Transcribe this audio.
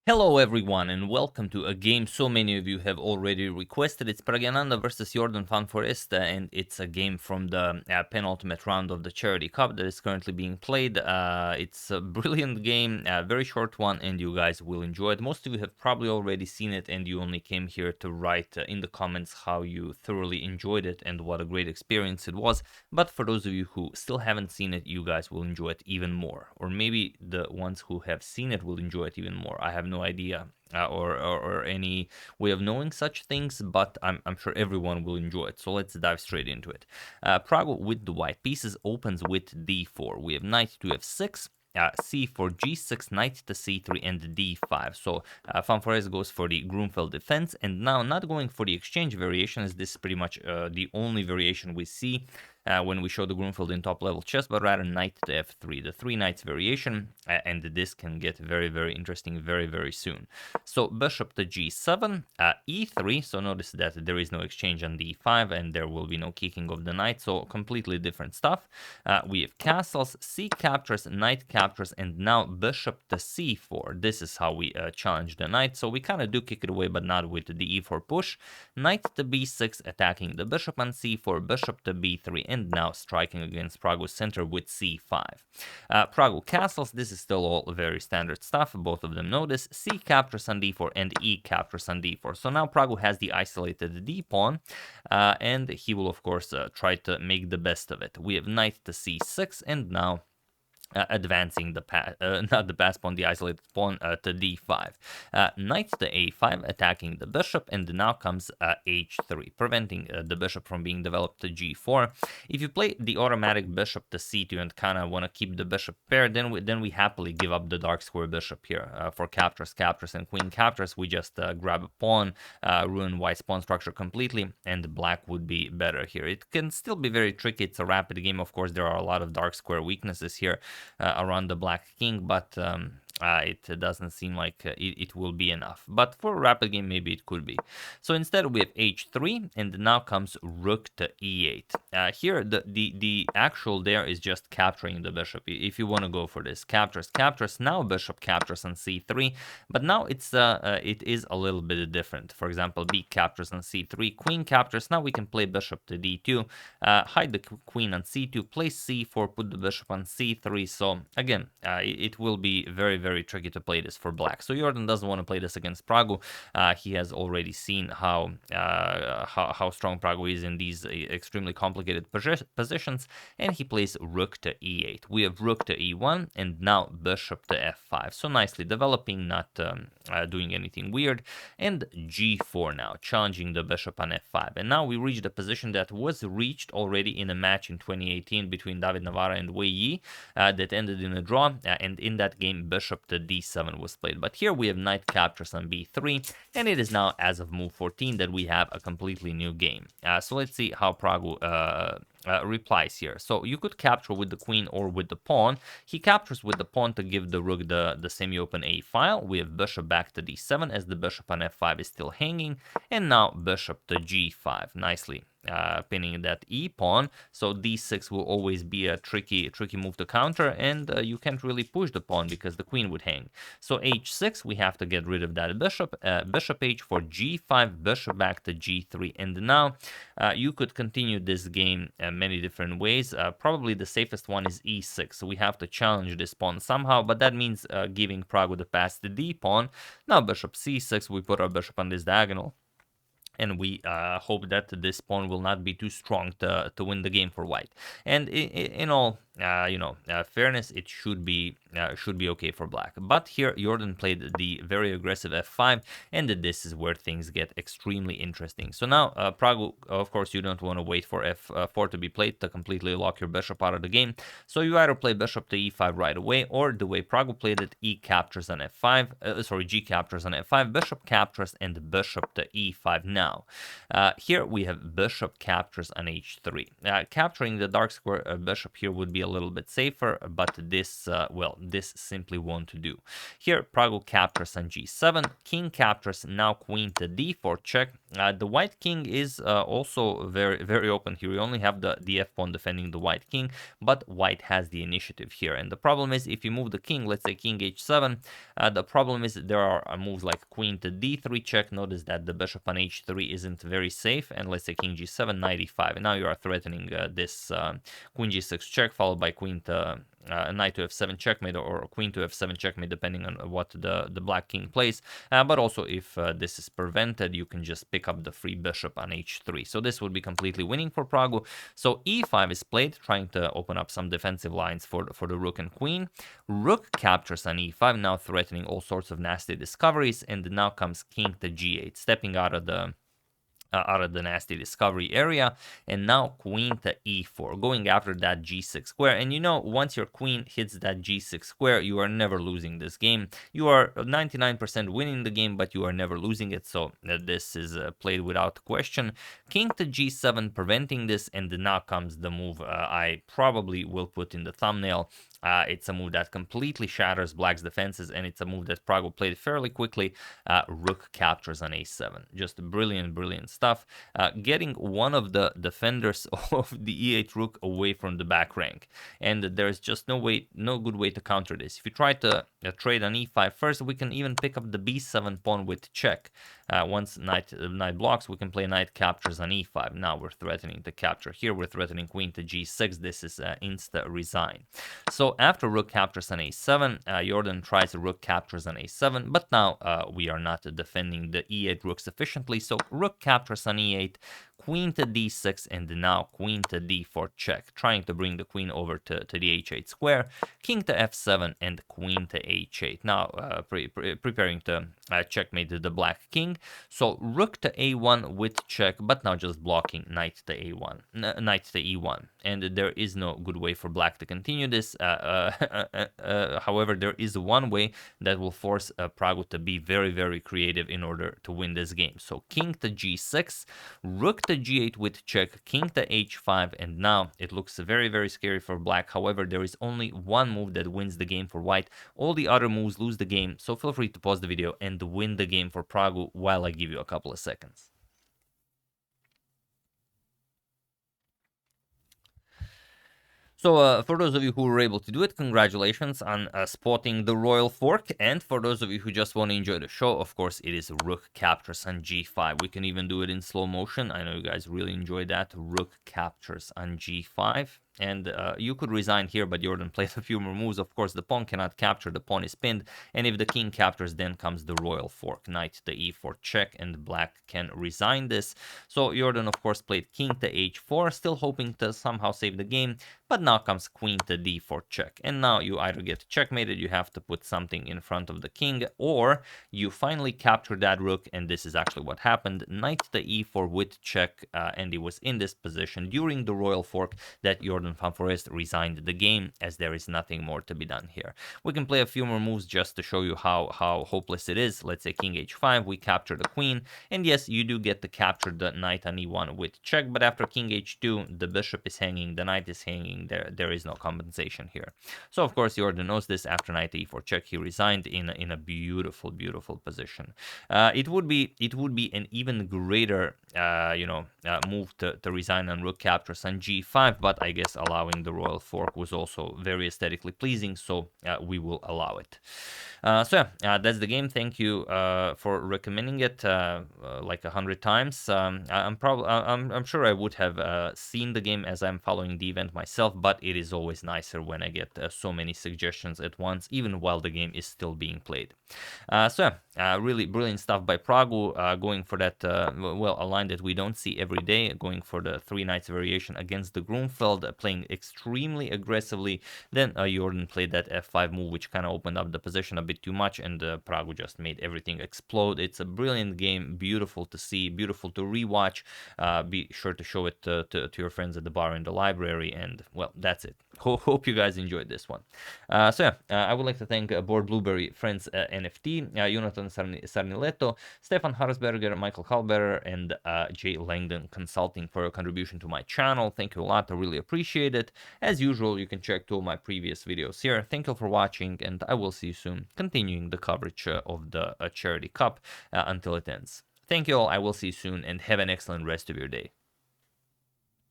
Hello everyone and welcome to a game so many of you have already requested. It's Praggnanandhaa versus Jorden van Foreest, and it's a game from the penultimate round of the Charity Cup that is currently being played. It's a brilliant game, a very short one, and you guys will enjoy it. Most of you have probably already seen it and you only came here to write in the comments how you thoroughly enjoyed it and what a great experience it was. But for those of you who still haven't seen it, you guys will enjoy it even more. Or maybe the ones who have seen it will enjoy it even more. I have no idea or any way of knowing such things, but I'm sure everyone will enjoy it. So let's dive straight into it. Pragg with the white pieces opens with d4. We have knight to f6. C4, G6, knight to C3, and D5. So Van Foreest goes for the Grunfeld defense, and now not going for the exchange variation, as this is pretty much the only variation we see when we show the Grunfeld in top-level chess, but rather knight to F3, the three knights variation, and this can get very, very interesting very, very soon. So bishop to G7, E3, so notice that there is no exchange on D5, and there will be no kicking of the knight, so completely different stuff. We have castles, C captures, knight captures, and now bishop to C4. This is how we challenge the knight, so we kind of do kick it away, but not with the E4 push. Knight to B6, attacking the bishop on C4, bishop to B3, and now striking against Pragg's center with C5. Pragg castles, this is still all very standard stuff, both of them know this. C captures on D4 and E captures on D4. So now Pragg has the isolated D pawn, and he will of course try to make the best of it. We have knight to C6, and now advancing the not the pass pawn, the isolated pawn to d5. Knight to a5, attacking the bishop, and now comes h3, preventing the bishop from being developed to g4. If you play the automatic bishop to c2 and kind of want to keep the bishop paired, then we happily give up the dark square bishop here for captures, and queen captures. We just grab a pawn, ruin white's pawn structure completely, and black would be better here. It can still be very tricky. It's a rapid game, of course. There are a lot of dark square weaknesses here around the black king, but it doesn't seem like it will be enough. But for a rapid game, maybe it could be. So instead we have h3, and now comes rook to e8. Here the actual there is just capturing the bishop. If you want to go for this, captures, now bishop captures on c3, but now it is a little bit different. For example, b captures on c3, queen captures. Now we can play bishop to d2, hide the queen on c2, play c4, put the bishop on c3. So again, it will be very, very tricky to play this for black. So Jorden doesn't want to play this against Pragg. He has already seen how strong Pragg is in these extremely complicated positions, and he plays rook to e8. We have rook to e1, and now bishop to f5. So nicely developing, not doing anything weird, and g4 now, challenging the bishop on f5. And now we reach the position that was reached already in a match in 2018 between David Navarra and Wei Yi that ended in a draw, and in that game bishop to d7 was played. But here we have knight captures on b3, and it is now, as of move 14, that we have a completely new game. So let's see how Pragg replies here. So you could capture with the queen or with the pawn. He captures with the pawn to give the rook the semi-open a file. We have bishop back to d7 as the bishop on f5 is still hanging, and now bishop to g5, nicely pinning that e pawn. So d6 will always be a tricky move to counter, and you can't really push the pawn because the queen would hang. So h6, we have to get rid of that bishop. Bishop h4, g5, bishop back to g3, and now you could continue this game many different ways. Probably the safest one is e6. So we have to challenge this pawn somehow, but that means giving Pragg the pass to d pawn. Now bishop c6, we put our bishop on this diagonal, and we hope that this pawn will not be too strong to win the game for white. And in all fairness, it should be okay for black. But here Jorden played the very aggressive f5, and this is where things get extremely interesting. So now Pragg, of course, you don't want to wait for f4 to be played to completely lock your bishop out of the game. So you either play bishop to e5 right away, or the way Pragg played it, e captures on f5, g captures on f5, bishop captures, and bishop to e5 now. Here we have bishop captures on h3. Capturing the dark square bishop here would be a little bit safer, but this, well, this simply won't do. Here, Praggu captures on g7, king captures, now queen to d4 check. The white king is also very open here. You only have the f-pawn defending the white king, but white has the initiative here. And the problem is, if you move the king, let's say king h7, the problem is there are moves like queen to d3 check. Notice that the bishop on h3 isn't very safe, and let's say king g7, knight e5. And now you are threatening this queen g6 check, followed by queen to knight to f7 checkmate, or queen to f7 checkmate, depending on what the black king plays. But also, if this is prevented, you can just pick up the free bishop on h3. So this would be completely winning for Praggu. So e5 is played, trying to open up some defensive lines for the rook and queen. Rook captures on e5, now threatening all sorts of nasty discoveries, and now comes king to g8, stepping out of the nasty discovery area, and now queen to e4, going after that g6 square. And you know, once your queen hits that g6 square, you are never losing this game. You are 99% winning the game, but you are never losing it. So this is played without question. King to g7, preventing this, and now comes the move I probably will put in the thumbnail. It's a move that completely shatters black's defenses, and it's a move that Praggu played fairly quickly. Rook captures on a7. Just brilliant stuff. Getting one of the defenders of the e8 rook away from the back rank. And there's just no good way to counter this. If you try to trade on e5 first, we can even pick up the b7 pawn with check. Once knight blocks, we can play knight captures on e5. Now we're threatening to capture. Here we're threatening queen to g6. This is insta resign. So after rook captures on a7, Jorden tries rook captures on a7, but now we are not defending the e8 rook sufficiently. So rook captures on e8, queen to d6, and now queen to d4 check, trying to bring the queen over to the h8 square, king to f7, and queen to h8. Now preparing to checkmate the black king. So rook to a1 with check, but now just blocking knight to a1, knight to e1, and there is no good way for black to continue this. However, there is one way that will force Praggu to be very creative in order to win this game. So king to g6, rook to g8 with check, king to h5, and now it looks very scary for black. However, there is only one move that wins the game for white. All the other moves lose the game, so feel free to pause the video and win the game for Praggu while I give you a couple of seconds. So for those of you who were able to do it, congratulations on spotting the royal fork. And for those of you who just want to enjoy the show, of course, it is rook captures on g5. We can even do it in slow motion. I know you guys really enjoyed that. Rook captures on g5. And you could resign here, but Jorden played a few more moves. Of course, the pawn cannot capture, the pawn is pinned. And if the king captures, then comes the royal fork, knight to e4 check, and black can resign this. So Jorden, of course, played king to h4, still hoping to somehow save the game. But now comes queen to d4 check. And now you either get checkmated, you have to put something in front of the king, or you finally capture that rook, and this is actually what happened. Knight to e4 with check, and he was in this position during the royal fork that Jorden van Foreest resigned the game, as there is nothing more to be done here. We can play a few more moves just to show you how hopeless it is. Let's say king h5, we capture the queen, and yes, you do get to capture the knight on e1 with check, but after king h2, the bishop is hanging, the knight is hanging, there is no compensation here. So of course Jorden knows this. After knight to e4 check, he resigned in a beautiful position. It would be an even greater move to resign on rook captures on g5, but I guess allowing the royal fork was also very aesthetically pleasing, so we will allow it. So yeah, that's the game. Thank you for recommending it like 100 times. I'm sure I would have seen the game as I'm following the event myself, but it is always nicer when I get so many suggestions at once, even while the game is still being played. So yeah, really brilliant stuff by Praggu, going for that a line that we don't see every day, going for the 3 knights variation against the Grunfeld, playing extremely aggressively. Then Jorden played that f5 move, which kind of opened up the position a bit too much, and Praggu just made everything explode. It's a brilliant game, beautiful to see, beautiful to rewatch. Be sure to show it to your friends at the bar in the library, and well, that's it. Hope you guys enjoyed this one. I would like to thank Board Blueberry Friends NFT, Jonathan Sarniletto, Stefan Harsberger, Michael Halberer, and Jay Langdon Consulting for your contribution to my channel. Thank you a lot. I really appreciate it. As usual, you can check two of my previous videos here. Thank you for watching, and I will see you soon, continuing the coverage of the Charity Cup until it ends. Thank you all. I will see you soon, and have an excellent rest of your day.